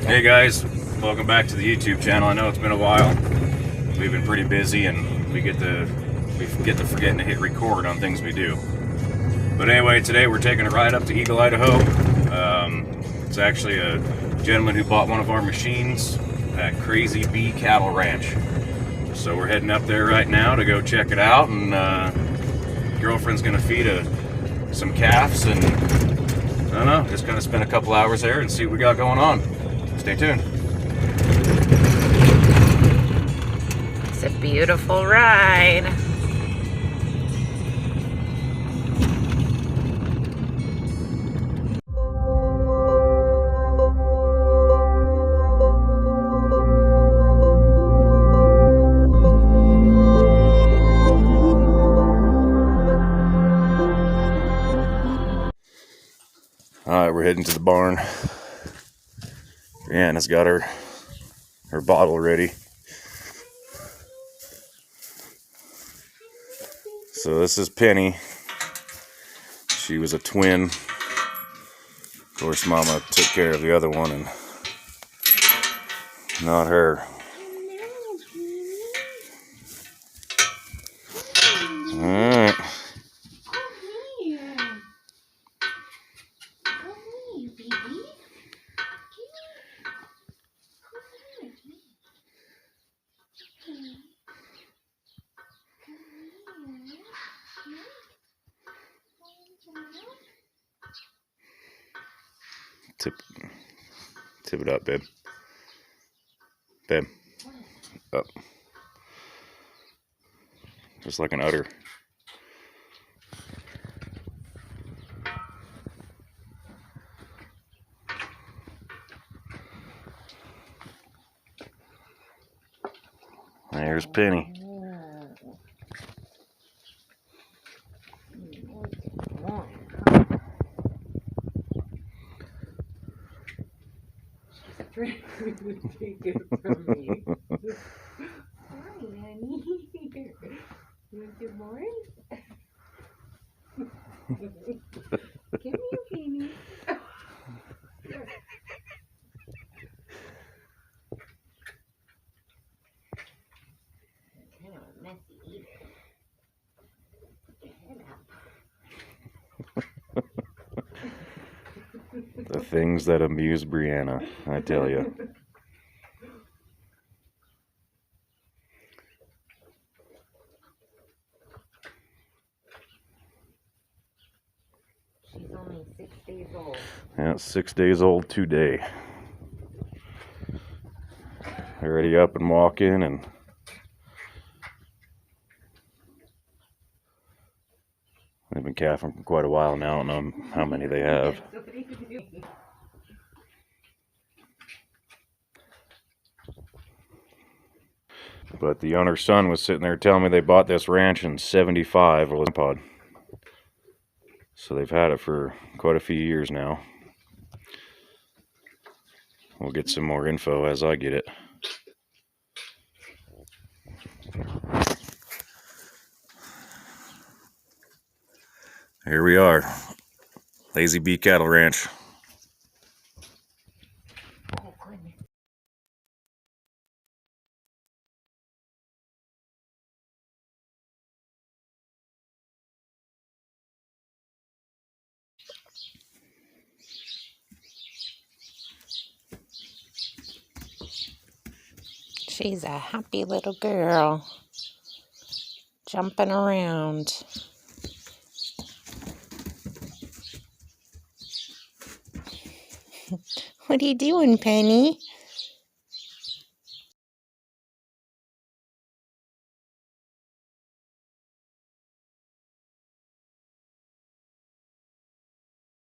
Hey guys, welcome back to the YouTube channel. I know it's been a while. We've been pretty busy and we get to forgetting to hit record on things we do. But anyway, today we're taking a ride up to Eagle, Idaho. It's actually a gentleman who bought one of our machines at Crazy Bee Cattle Ranch. So we're heading up there right now to go check it out, and girlfriend's gonna feed some calves, and I don't know, just gonna spend a couple hours there and see what we got going on. Stay tuned. It's a beautiful ride. Alright, we're heading to the barn. Brianna's got her bottle ready. So this is Penny. She was a twin. Of course, Mama took care of the other one and not her. Alright. Tip it up, babe. Babe. Up. Just like an udder. There's Penny. Take it from me. Hi, honey. You want your more? Come here, Penny. Kind of a messy eater. Put your head up. The things that amuse Brianna, I tell you. She's only 6 days old. Yeah, 6 days old today. Already up and walking, and they've been calving for quite a while now. I don't know how many they have. But the owner's son was sitting there telling me they bought this ranch in '75, or pod. So they've had it for quite a few years now. We'll get some more info as I get it. Here we are, Lazy Bee Cattle Ranch. She's a happy little girl, jumping around. What are you doing, Penny?